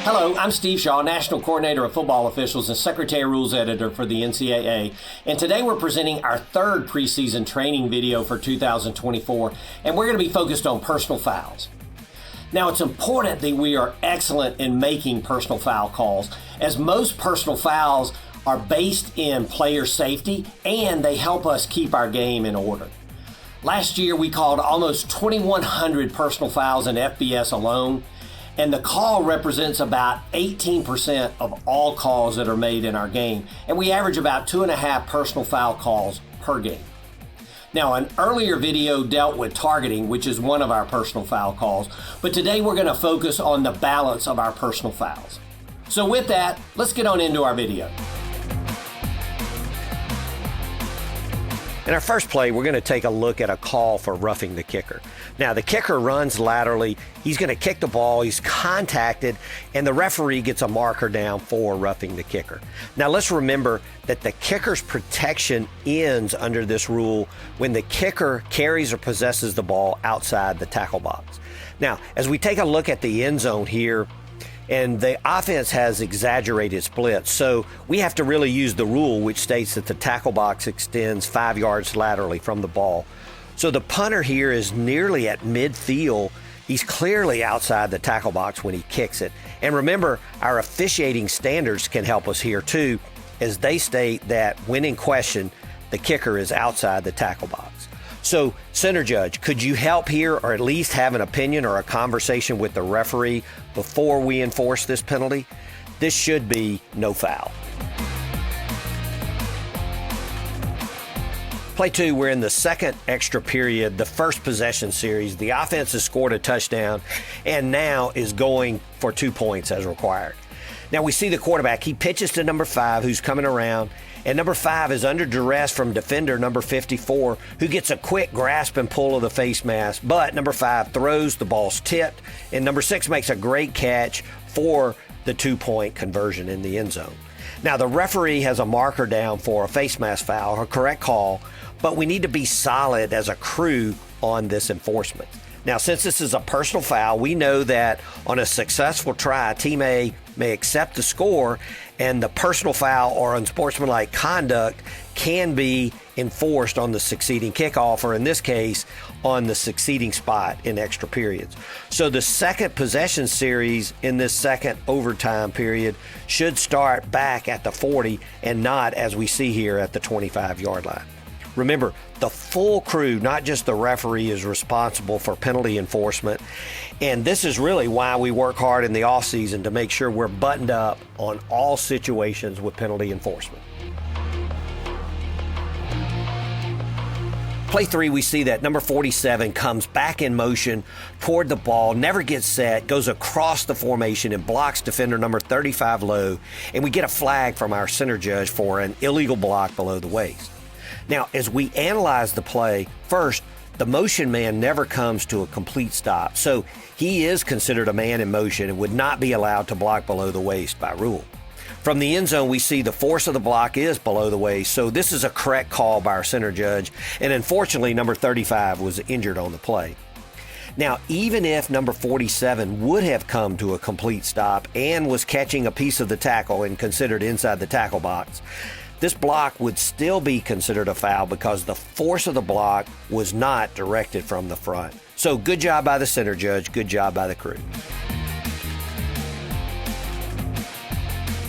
Hello, I'm Steve Shaw, National Coordinator of Football Officials and Secretary Rules Editor for the NCAA. And today we're presenting our third preseason training video for 2024, and we're going to be focused on personal fouls. Now, it's important that we are excellent in making personal foul calls, as most personal fouls are based in player safety and they help us keep our game in order. Last year, we called almost 2,100 personal fouls in FBS alone, and the call represents about 18% of all calls that are made in our game, and we average about 2.5 personal foul calls per game. Now, an earlier video dealt with targeting, which is one of our personal foul calls, but today we're going to focus on the balance of our personal fouls. So with that, let's get on into our video. In our first play, we're going to take a look at a call for roughing the kicker. Now, the kicker runs laterally. He's going to kick the ball. He's contacted, and the referee gets a marker down for roughing the kicker. Now, let's remember that the kicker's protection ends under this rule when the kicker carries or possesses the ball outside the tackle box. Now, as we take a look at the end zone here, and the offense has exaggerated splits, so we have to really use the rule which states that the tackle box extends 5 yards laterally from the ball. So the punter here is nearly at midfield. He's clearly outside the tackle box when he kicks it. And remember, our officiating standards can help us here too, as they state that when in question, the kicker is outside the tackle box. So, center judge, could you help here, or at least have an opinion or a conversation with the referee before we enforce this penalty? This should be no foul. Play 2, we're in the second extra period, the first possession series. The offense has scored a touchdown and now is going for 2 points as required. Now we see the quarterback. He pitches to number 5, who's coming around, and number 5 is under duress from defender number 54, who gets a quick grasp and pull of the face mask, but number 5 throws, the ball's tipped, and number 6 makes a great catch for the 2-point conversion in the end zone. Now the referee has a marker down for a face mask foul, a correct call, but we need to be solid as a crew on this enforcement. Now, since this is a personal foul, we know that on a successful try, Team A may accept the score, and the personal foul or unsportsmanlike conduct can be enforced on the succeeding kickoff, or in this case, on the succeeding spot in extra periods. So the second possession series in this second overtime period should start back at the 40 and not, as we see here, at the 25-yard line. Remember, the full crew, not just the referee, is responsible for penalty enforcement. And this is really why we work hard in the offseason to make sure we're buttoned up on all situations with penalty enforcement. Play 3, we see that number 47 comes back in motion toward the ball, never gets set, goes across the formation and blocks defender number 35 low. And we get a flag from our center judge for an illegal block below the waist. Now, as we analyze the play, first, the motion man never comes to a complete stop, so he is considered a man in motion and would not be allowed to block below the waist by rule. From the end zone, we see the force of the block is below the waist, so this is a correct call by our center judge, and unfortunately, number 35 was injured on the play. Now, even if number 47 would have come to a complete stop and was catching a piece of the tackle and considered inside the tackle box, this block would still be considered a foul because the force of the block was not directed from the front. So good job by the center judge, good job by the crew.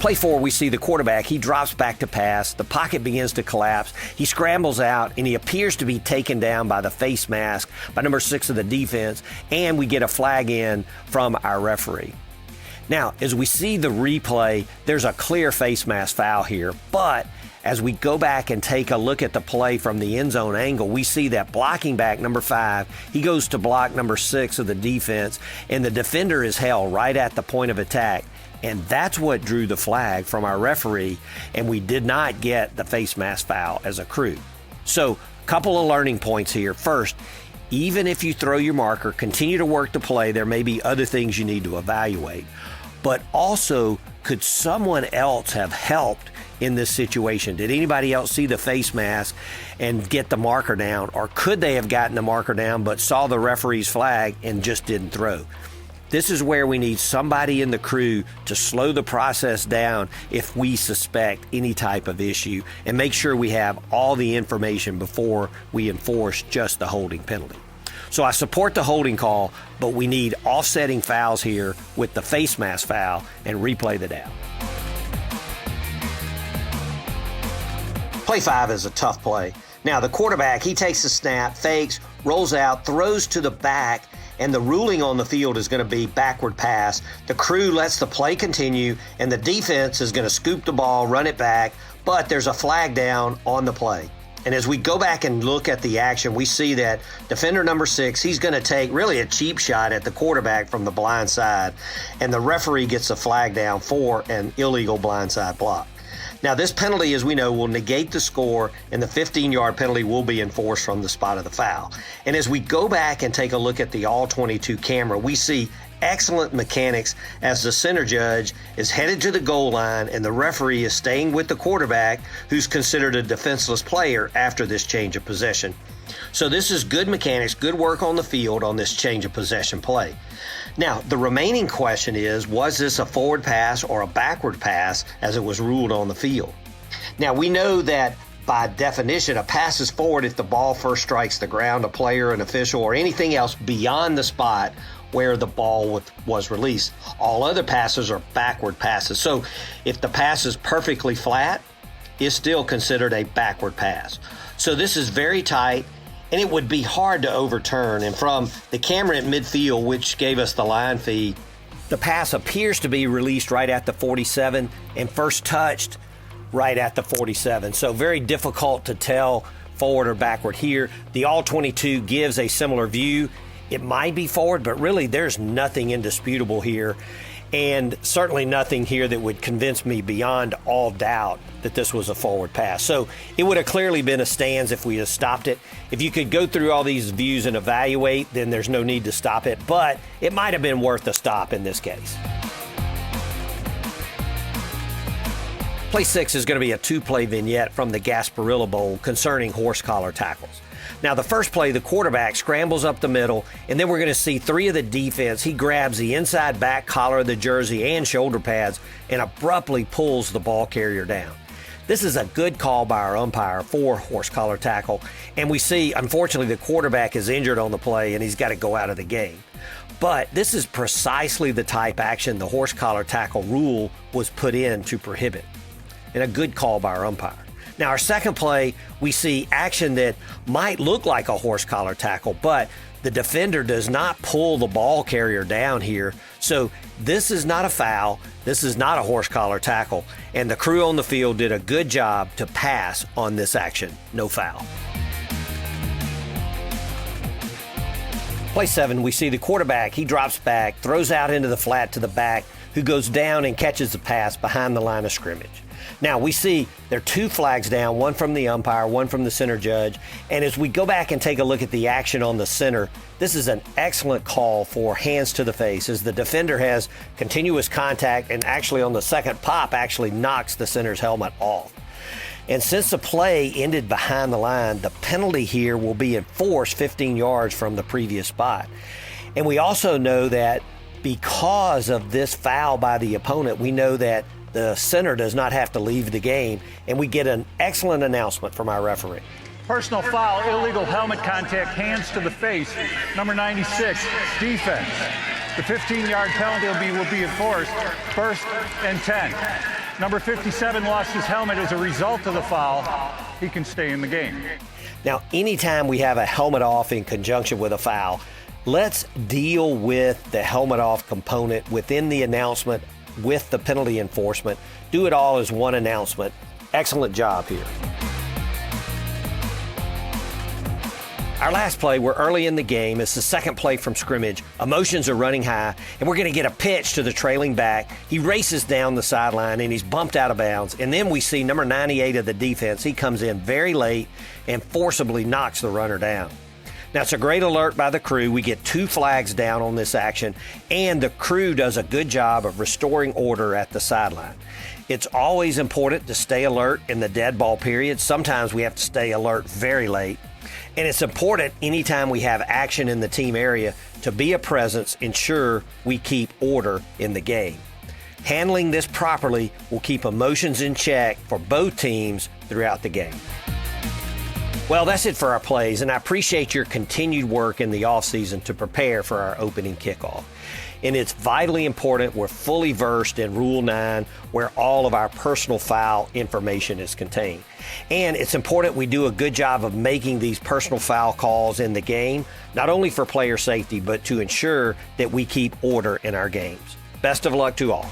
Play 4, we see the quarterback. He drops back to pass. The pocket begins to collapse. He scrambles out, and he appears to be taken down by the face mask by number 6 of the defense, and we get a flag in from our referee. Now, as we see the replay, there's a clear face mask foul here, but as we go back and take a look at the play from the end zone angle, we see that blocking back number 5, he goes to block number 6 of the defense, and the defender is held right at the point of attack. And that's what drew the flag from our referee, and we did not get the face mask foul as a crew. So, a couple of learning points here. First, even if you throw your marker, continue to work the play. There may be other things you need to evaluate. But also, could someone else have helped in this situation? Did anybody else see the face mask and get the marker down? Or could they have gotten the marker down but saw the referee's flag and just didn't throw? This is where we need somebody in the crew to slow the process down if we suspect any type of issue and make sure we have all the information before we enforce just the holding penalty. So I support the holding call, but we need offsetting fouls here with the face mask foul and replay the down. Play 5 is a tough play. Now the quarterback, he takes the snap, fakes, rolls out, throws to the back, and the ruling on the field is going to be backward pass. The crew lets the play continue, and the defense is going to scoop the ball, run it back, but there's a flag down on the play. And as we go back and look at the action, we see that defender number 6, he's going to take really a cheap shot at the quarterback from the blind side, and the referee gets a flag down for an illegal blindside block. Now, this penalty, as we know, will negate the score, and the 15-yard penalty will be enforced from the spot of the foul. And as we go back and take a look at the All-22 camera, we see excellent mechanics as the center judge is headed to the goal line and the referee is staying with the quarterback, who's considered a defenseless player after this change of possession. So this is good mechanics, good work on the field on this change of possession play. Now, the remaining question is, was this a forward pass or a backward pass as it was ruled on the field? Now, we know that by definition, a pass is forward if the ball first strikes the ground, a player, an official, or anything else beyond the spot where the ball was released. All other passes are backward passes. So if the pass is perfectly flat, it's still considered a backward pass. So this is very tight, and it would be hard to overturn. And from the camera at midfield, which gave us the line feed, the pass appears to be released right at the 47 and first touched right at the 47. So very difficult to tell forward or backward here. The All-22 gives a similar view. It might be forward, but really there's nothing indisputable here, and certainly nothing here that would convince me beyond all doubt that this was a forward pass. So it would have clearly been a stands if we had stopped it. If you could go through all these views and evaluate, then there's no need to stop it, but it might have been worth a stop in this case. Play 6 is going to be a 2-play vignette from the Gasparilla Bowl concerning horse collar tackles. Now, the first play, the quarterback scrambles up the middle, and then we're going to see 3 of the defense. He grabs the inside back collar of the jersey and shoulder pads and abruptly pulls the ball carrier down. This is a good call by our umpire for horse collar tackle, and we see, unfortunately, the quarterback is injured on the play and he's got to go out of the game. But this is precisely the type action the horse collar tackle rule was put in to prohibit, and a good call by our umpire. Now, our second play, we see action that might look like a horse collar tackle, but the defender does not pull the ball carrier down here. So this is not a foul. This is not a horse collar tackle. And the crew on the field did a good job to pass on this action. No foul. Play 7, we see the quarterback. He drops back, throws out into the flat to the back, who goes down and catches the pass behind the line of scrimmage. Now, we see there are 2 flags down, one from the umpire, one from the center judge. And as we go back and take a look at the action on the center, this is an excellent call for hands to the face, as the defender has continuous contact and actually on the second pop actually knocks the center's helmet off. And since the play ended behind the line, the penalty here will be enforced 15 yards from the previous spot. And we also know that because of this foul by the opponent, we know that the center does not have to leave the game, and we get an excellent announcement from our referee. Personal foul, illegal helmet contact, hands to the face. Number 96, defense. The 15-yard penalty will be enforced, 1st and 10. Number 57 lost his helmet as a result of the foul. He can stay in the game. Now, anytime we have a helmet off in conjunction with a foul, let's deal with the helmet off component within the announcement with the penalty enforcement. Do it all as one announcement. Excellent job here. Our last play, we're early in the game. It's the second play from scrimmage. Emotions are running high, and we're going to get a pitch to the trailing back. He races down the sideline, and he's bumped out of bounds. And then we see number 98 of the defense. He comes in very late and forcibly knocks the runner down. Now, it's a great alert by the crew. We get 2 flags down on this action, and the crew does a good job of restoring order at the sideline. It's always important to stay alert in the dead ball period. Sometimes we have to stay alert very late. And it's important anytime we have action in the team area to be a presence, ensure we keep order in the game. Handling this properly will keep emotions in check for both teams throughout the game. Well, that's it for our plays, and I appreciate your continued work in the offseason to prepare for our opening kickoff. And it's vitally important we're fully versed in Rule 9, where all of our personal foul information is contained. And it's important we do a good job of making these personal foul calls in the game, not only for player safety, but to ensure that we keep order in our games. Best of luck to all.